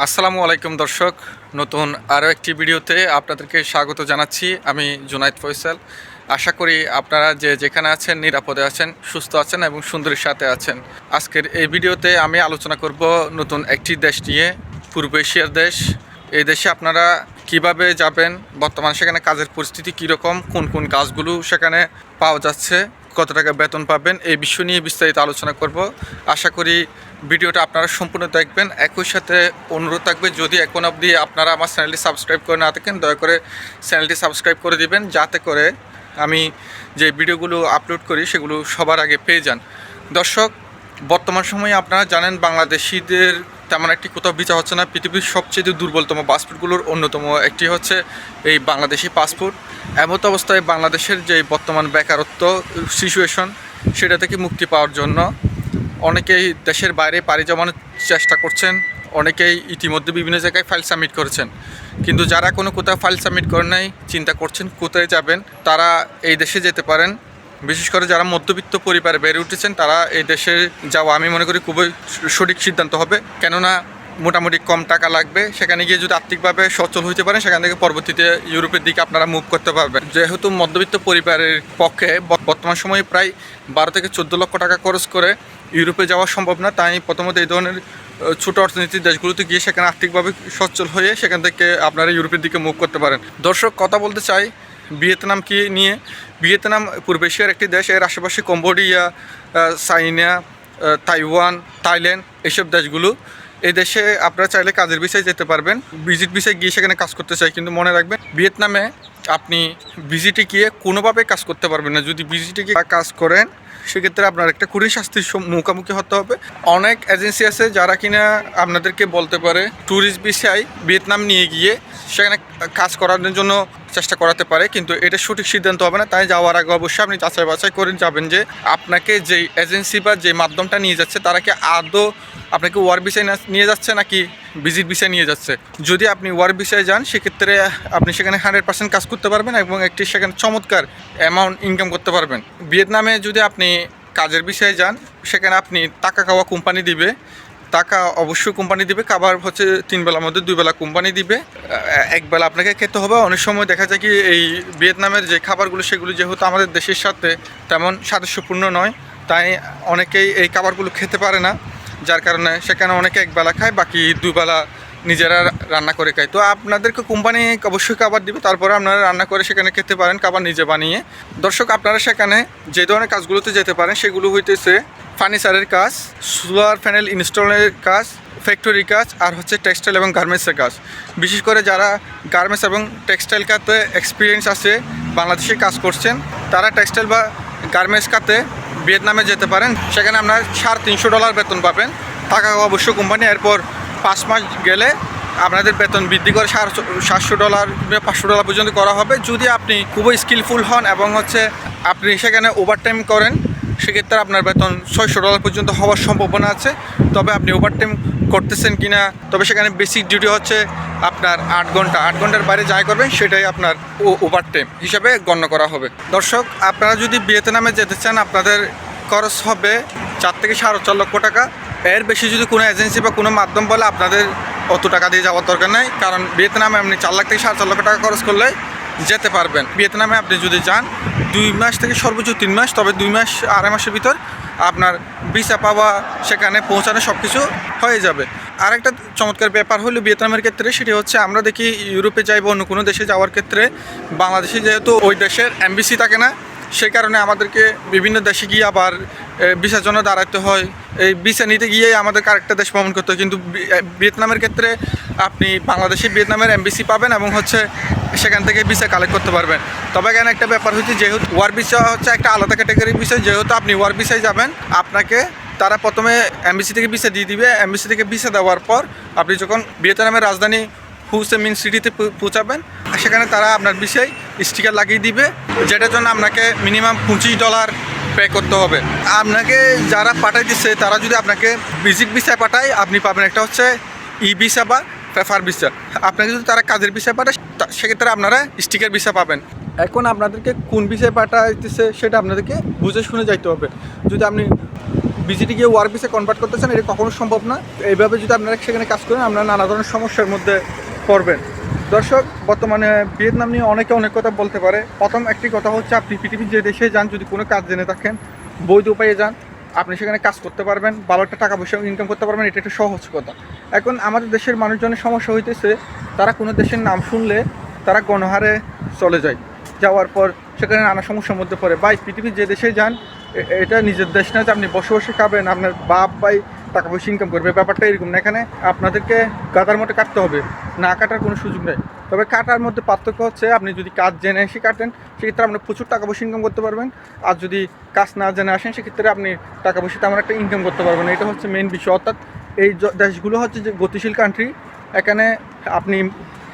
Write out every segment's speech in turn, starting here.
আসসালামু আলাইকুম দর্শক, নতুন আরও একটি ভিডিওতে আপনাদেরকে স্বাগত জানাচ্ছি। আমি জুনাইদ ফয়সাল। আশা করি আপনারা যেখানে আছেন নিরাপদে আছেন, সুস্থ আছেন এবং সুন্দরের সাথে আছেন। আজকের এই ভিডিওতে আমি আলোচনা করব নতুন একটি দেশ নিয়ে, পূর্ব এশিয়ার দেশ। এই দেশে আপনারা কিভাবে যাবেন, বর্তমানে সেখানে কাজের পরিস্থিতি কীরকম, কোন কোন কাজগুলো সেখানে পাওয়া যাচ্ছে, কত টাকা বেতন পাবেন, এই বিষয় নিয়ে বিস্তারিত আলোচনা করব। আশা করি ভিডিওটা আপনারা সম্পূর্ণ দেখবেন। একই সাথে অনুরোধ থাকবে, যদি এখন অবধি আপনারা আমার চ্যানেলটি সাবস্ক্রাইব করে না থাকেন, দয়া করে চ্যানেলটি সাবস্ক্রাইব করে দিবেন, যাতে করে আমি যে ভিডিওগুলো আপলোড করি সেগুলো সবার আগে পেয়ে যান। দর্শক, বর্তমান সময়ে আপনারা জানেন বাংলাদেশিদের তেমন একটি কোথাও ভিসা হচ্ছে না। পৃথিবীর সবচেয়ে দুর্বলতম পাসপোর্টগুলোর অন্যতম একটি হচ্ছে এই বাংলাদেশি পাসপোর্ট। এমত অবস্থায় বাংলাদেশের যে বর্তমান বেকারত্ব সিচুয়েশন, সেটা থেকে মুক্তি পাওয়ার জন্য অনেকেই দেশের বাইরে পাড়ি জমানোর চেষ্টা করছেন। অনেকেই ইতিমধ্যে বিভিন্ন জায়গায় ফাইল সাবমিট করেছেন, কিন্তু যারা কোথাও ফাইল সাবমিট করেন নাই, চিন্তা করছেন কোথায় যাবেন, তারা এই দেশে যেতে পারেন। বিশেষ করে যারা মধ্যবিত্ত পরিবারে বেড়ে উঠেছেন, তারা এই দেশে যাওয়া আমি মনে করি খুবই সঠিক সিদ্ধান্ত হবে। কেননা মোটামুটি কম টাকা লাগবে। সেখানে গিয়ে যদি আর্থিকভাবে সচল হইতে পারেন, সেখান থেকে পরবর্তীতে ইউরোপের দিকে আপনারা মুভ করতে পারবেন। যেহেতু মধ্যবিত্ত পরিবারের পক্ষে বর্তমান সময়ে প্রায় 12 থেকে 14 লক্ষ টাকা খরচ করে ইউরোপে যাওয়া সম্ভব না, তাই প্রথমত এই ধরনের ছোটো অর্থনীতির দেশগুলোতে গিয়ে সেখানে আর্থিকভাবে সচ্ছল হয়ে সেখান থেকে আপনারা ইউরোপের দিকে মুভ করতে পারেন। দর্শক, কথা বলতে চাই ভিয়েতনামকে নিয়ে। ভিয়েতনাম পূর্ব এশিয়ার একটি দেশ। এর আশেপাশে কম্বোডিয়া, চাইনা, তাইওয়ান, থাইল্যান্ড, এইসব দেশগুলো। এই দেশে আপনারা চাইলে কাজের ভিসায় যেতে পারবেন, ভিজিট ভিসায় গিয়ে সেখানে কাজ করতে চাই। কিন্তু মনে রাখবেন, ভিয়েতনামে আপনি ভিজিটে গিয়ে কোনোভাবে কাজ করতে পারবেন না। যদি ভিজিটে গিয়ে কাজ করেন, সেক্ষেত্রে আপনার একটা কঠিন শাস্তির মুখোমুখি হতে হবে। অনেক এজেন্সি আছে যারা কিনা আপনাদেরকে বলতে পারে ট্যুরিস্ট ভিসায় ভিয়েতনাম নিয়ে গিয়ে সেখানে কাজ করানোর জন্য চেষ্টা করাতে পারে, কিন্তু এটা সঠিক সিদ্ধান্ত হবে না। তাই যাওয়ার আগে অবশ্যই আপনি যাচাই বাছাই করে যাবেন যে আপনাকে যেই এজেন্সি বা যে মাধ্যমটা নিয়ে যাচ্ছে, তারা কি আদৌ আপনাকে ওয়ার্ক ভিসায় নিয়ে যাচ্ছে নাকি ভিজিট ভিসায় নিয়ে যাচ্ছে। যদি আপনি ওয়ার্ক ভিসায় যান, সেক্ষেত্রে আপনি সেখানে 100% কাজ করতে পারবেন এবং একটি সেখানে চমৎকার অ্যামাউন্ট ইনকাম করতে পারবেন। ভিয়েতনামে যদি আপনি কাজের বিষয়ে যান, সেখানে আপনি টাকা খাওয়া কোম্পানি দিবে, টাকা অবশ্যই কোম্পানি দিবে। খাবার হচ্ছে 3 বেলার মধ্যে 2 বেলা কোম্পানি দিবে, এক বেলা আপনাকে খেতে হবে। অনেক সময় দেখা যায় কি, এই ভিয়েতনামের যে খাবারগুলো, সেগুলো যেহেতু আমাদের দেশের সাথে তেমন সাদৃশ্যপূর্ণ নয়, তাই অনেকেই এই খাবারগুলো খেতে পারে না, যার কারণে সেখানে অনেকে এক বেলা খায়, বাকি 2 বেলা নিজেরা রান্না করে খায়। তো আপনাদেরকে কোম্পানি অবশ্যই খাবার দিবে, তারপরে আপনারা রান্না করে সেখানে খেতে পারেন, খাবার নিজে বানিয়ে। দর্শক, আপনারা সেখানে যে ধরনের কাজগুলোতে যেতে পারেন সেগুলো হইতেছে ফার্নিচারের কাজ, সোলার প্যানেল ইনস্টলের কাজ, ফ্যাক্টরি কাজ, আর হচ্ছে টেক্সটাইল এবং গার্মেন্টসের কাজ। বিশেষ করে যারা গার্মেন্টস এবং টেক্সটাইল খাতে এক্সপিরিয়েন্স আছে, বাংলাদেশে কাজ করছেন, তারা টেক্সটাইল বা গার্মেন্টস খাতে ভিয়েতনামে যেতে পারেন। সেখানে আপনার $350 বেতন পাবেন, টাকা অবশ্য কোম্পানি। এরপর 5 মাস গেলে আপনাদের বেতন বৃদ্ধি করে $700 $500 পর্যন্ত করা হবে। যদি আপনি খুবই স্কিলফুল হন এবং হচ্ছে আপনি সেখানে ওভারটাইম করেন, সেক্ষেত্রে আপনার বেতন $600 পর্যন্ত হওয়ার সম্ভাবনা আছে। তবে আপনি ওভারটাইম করতেছেন কি না, তবে সেখানে বেসিক ডিউটি হচ্ছে আপনার 8 ঘন্টা। 8 ঘন্টার বাইরে যাই করবেন, সেটাই আপনার ওভারটাইম হিসাবে গণ্য করা হবে। দর্শক, আপনারা যদি ভিয়েতনামে যেতে চান, আপনাদের খরচ হবে 4 থেকে 4.5 লক্ষ টাকা। এর বেশি যদি কোনো এজেন্সি বা কোনো মাধ্যম বলে, আপনাদের অত টাকা দিয়ে যাওয়ার দরকার নেই, কারণ ভিয়েতনামে আপনি 4 লাখ থেকে 4.5 লক্ষ টাকা খরচ করলে যেতে পারবেন। ভিয়েতনামে আপনি যদি যান 2 মাস থেকে সর্বোচ্চ 3 মাস, তবে 2 মাস 2.5 মাসের ভিতর আপনার ভিসা পাওয়া, সেখানে পৌঁছানো সব কিছু হয়ে যাবে। আর একটা চমৎকার ব্যাপার হলো ভিয়েতনামের ক্ষেত্রে, সেটি হচ্ছে আমরা দেখি ইউরোপে যাই বা অন্য কোনো দেশে যাওয়ার ক্ষেত্রে বাংলাদেশে যেহেতু ওই দেশের এমবিসি থাকে না, সেই কারণে আমাদেরকে বিভিন্ন দেশে গিয়ে আবার ভিসার জন্য দাঁড়াতে হয়। এই ভিসা নিতে গিয়ে আমাদেরকে আরেকটা দেশ ভ্রমণ করতে হয়। কিন্তু ভিয়েতনামের ক্ষেত্রে আপনি বাংলাদেশে ভিয়েতনামের এমবিসি পাবেন এবং হচ্ছে সেখান থেকে ভিসা কালেক্ট করতে পারবেন। তবে এখানে একটা ব্যাপার হচ্ছে, যেহেতু ওয়ার্ক ভিসা হচ্ছে একটা আলাদা ক্যাটাগরির বিষয়, যেহেতু আপনি ওয়ার্ক ভিসায় যাবেন, আপনাকে তারা প্রথমে এমবিসি থেকে ভিসা দিয়ে দিবে। এমবিসি থেকে ভিসা দেওয়ার পর আপনি যখন ভিয়েতনামের রাজধানী হো চি মিন সিটিতে পৌঁছাবেন, সেখানে তারা আপনার বিষয়ে স্টিকার লাগিয়ে দিবে, যেটার জন্য আপনাকে মিনিমাম $25 পে করতে হবে। আপনাকে যারা পাঠাই দিচ্ছে, তারা যদি আপনাকে ভিজিট ভিসায় পাঠায়, আপনি পাবেন একটা হচ্ছে ই ভিসা বা পেপার ভিসা। আপনাকে যদি তারা কাজের ভিসায় পাঠায়, সেক্ষেত্রে আপনারা স্টিকার ভিসা পাবেন। এখন আপনাদেরকে কোন ভিসায় পাঠাইতেছে সেটা আপনাদেরকে বুঝে শুনে যাইতে হবে। যদি আপনি ভিজিটে গিয়ে ওয়ার্ক ভিসা কনভার্ট করতে চান, এটা কখনো সম্ভব না। এইভাবে যদি আপনারা সেখানে কাজ করেন, আপনারা নানা ধরনের সমস্যার মধ্যে পড়বেন। দর্শক, বর্তমানে ভিয়েতনাম নিয়ে অনেকে অনেক কথা বলতে পারে। প্রথম একটি কথা হচ্ছে, আপনি পৃথিবীর যে দেশে যান, যদি কোনো কাজ জেনে থাকেন, বৈধ উপায়ে যান, আপনি সেখানে কাজ করতে পারবেন, ভালো একটা টাকা পয়সা ইনকাম করতে পারবেন। এটা একটা সহজ কথা। এখন আমাদের দেশের মানুষজনের সমস্যা হইতেছে, তারা কোনো দেশের নাম শুনলে তারা গণহারে চলে যায়, যাওয়ার পর সেখানে নানা সমস্যার মধ্যে পড়ে। ভাই, পৃথিবীর যে দেশে যান, এটা নিজের দেশ না যে আপনি বসে বসে খাবেন, আপনার বাপ ভাই টাকা পয়সা ইনকাম করবে, ব্যাপারটা এরকম না। এখানে আপনাদেরকে গাদার মধ্যে কাটতে হবে, না কাটার কোনো সুযোগ নেই। তবে কাটার মধ্যে পার্থক্য হচ্ছে, আপনি যদি কাজ জেনে এসে কাটেন, সেক্ষেত্রে আপনি প্রচুর টাকা পয়সা ইনকাম করতে পারবেন। আর যদি কাজ না জেনে আসেন, সেক্ষেত্রে আপনি টাকা পয়সা তেমন একটা ইনকাম করতে পারবেন। এটা হচ্ছে মেন বিষয়। অর্থাৎ এই দেশগুলো হচ্ছে যে গতিশীল কান্ট্রি, এখানে আপনি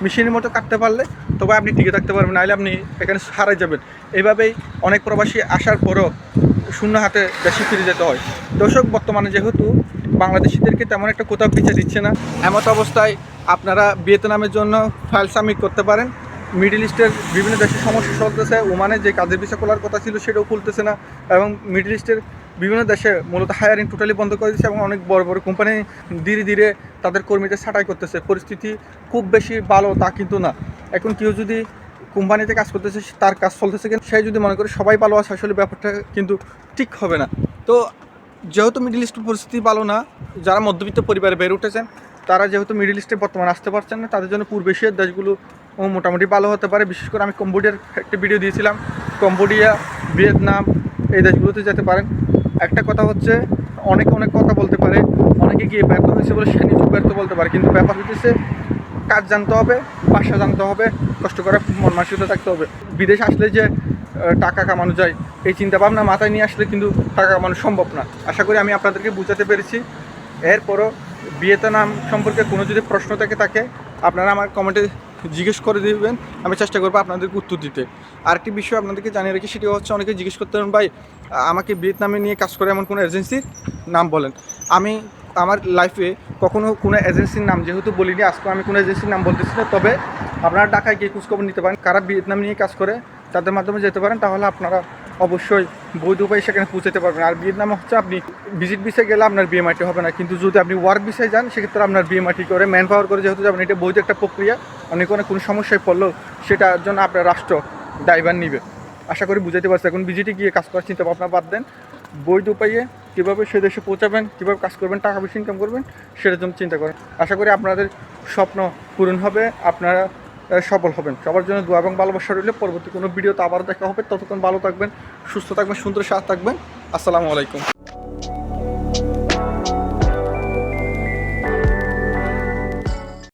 মেশিনের মতো কাটতে পারলে তবে আপনি টিকে থাকতে পারবেন, নাহলে আপনি এখানে হারাই যাবেন। এইভাবেই অনেক প্রবাসী আসার পরও শূন্য হাতে দেশে ফিরে যেতে হয়। দর্শক, বর্তমানে যেহেতু বাংলাদেশিদেরকে তেমন একটা কোথাও পিছিয়ে দিচ্ছে না, এমত অবস্থায় আপনারা ভিয়েতনামের জন্য ফাইল সাবমিট করতে পারেন। মিডল ইস্টের বিভিন্ন দেশের সমস্যা চলতেছে। ওমানে যে কাজের ভিসা খোলার কথা ছিল, সেটাও খুলতেছে না। এবং মিডল ইস্টের বিভিন্ন দেশে মূলত হায়ারিং টোটালি বন্ধ করে দিচ্ছে, এবং অনেক বড় বড় কোম্পানি ধীরে ধীরে তাদের কর্মীদের ছাঁটাই করতেছে। পরিস্থিতি খুব বেশি ভালো তা কিন্তু না। এখন কেউ যদি কোম্পানিতে কাজ করতেছে, তার কাজ চলতেছে, কিন্তু সে যদি মনে করে সবাই ভালো আছে, আসলে ব্যাপারটা কিন্তু ঠিক হবে না। তো যেহেতু মিডল ইস্টের পরিস্থিতি ভালো না, যারা মধ্যবিত্ত পরিবারে বেড়ে উঠেছেন, তারা যেহেতু মিডল ইস্টে বর্তমানে আসতে পারছেন না, তাদের জন্য পূর্ব এশিয়ার দেশগুলো মোটামুটি ভালো হতে পারে। বিশেষ করে আমি কম্বোডিয়ার একটা ভিডিও দিয়েছিলাম, কম্বোডিয়া, ভিয়েতনাম, এই দেশগুলোতে যেতে পারেন। একটা কথা হচ্ছে, অনেক কথা বলতে পারে, অনেকে গিয়ে ব্যর্থ হয়েছে বলে সে নিজেও ব্যর্থ বলতে পারে, কিন্তু ব্যাপার হচ্ছে কাজ জানতে হবে, ভাষা জানতে হবে, কষ্ট করে মন মানসিকতা থাকতে হবে। বিদেশ আসলে যে টাকা কামানো যায়, এই চিন্তাভাবনা মাথায় নিয়ে আসলে কিন্তু টাকা কামানো সম্ভব না। আশা করি আমি আপনাদেরকে বোঝাতে পেরেছি। এরপরও ভিয়েতনাম সম্পর্কে কোনো যদি প্রশ্ন থাকে আপনারা আমার কমেন্টে জিজ্ঞেস করে দিবেন, আমি চেষ্টা করবো আপনাদেরকে উত্তর দিতে। আরেকটি বিষয় আপনাদেরকে জানিয়ে রাখি, সেটি হচ্ছে, অনেকে জিজ্ঞেস করতে পারেন, ভাই আমাকে ভিয়েতনামে নিয়ে কাজ করে এমন কোনো এজেন্সির নাম বলেন। আমি আমার লাইফে কখনো কোনো এজেন্সির নাম যেহেতু বলিনি, আজকে আমি কোনো এজেন্সির নাম বলতেছি না। তবে আপনারা ঢাকায় গিয়ে খোঁজখবর নিতে পারেন, কারা ভিয়েতনাম নিয়ে কাজ করে, তাদের মাধ্যমে যেতে পারেন। তাহলে আপনারা অবশ্যই বৈধ উপায়ে সেখানে পৌঁছাতে পারবেন। আর ভিয়েতনামে হচ্ছে, আপনি ভিজিট ভিসায় গেলে আপনার বিএমআইটি হবে না, কিন্তু যদি আপনি ওয়ার্ক ভিসায় যান, সেক্ষেত্রে আপনার বিএমআইটি করে ম্যান পাওয়ার করে যেহেতু যাবেন, এটা বৈধ একটা প্রক্রিয়া। আপনি কোনো সমস্যায় পড়লেও সেটার জন্য আপনার রাষ্ট্র দায়ভার নিবে। আশা করি বুঝাতে পারছি। এখন ভিজিটে গিয়ে কাজ করার চিন্তা ভাবনা বাদ দেন, বৈধ উপায়ে কীভাবে সে দেশে পৌঁছাবেন, কীভাবে কাজ করবেন, টাকা পয়সা ইনকাম করবেন, সেটার জন্য চিন্তা করেন। আশা করি আপনাদের স্বপ্ন পূরণ হবে, আপনারা সফল হবেন। সবার জন্য দোয়া এবং ভালোবাসা রইলে। পরবর্তী কোনো ভিডিওতে আবার দেখা হবে। ততক্ষণ ভালো থাকবেন, সুস্থ থাকবেন, সুন্দর সাথ থাকবেন। আসসালামু আলাইকুম।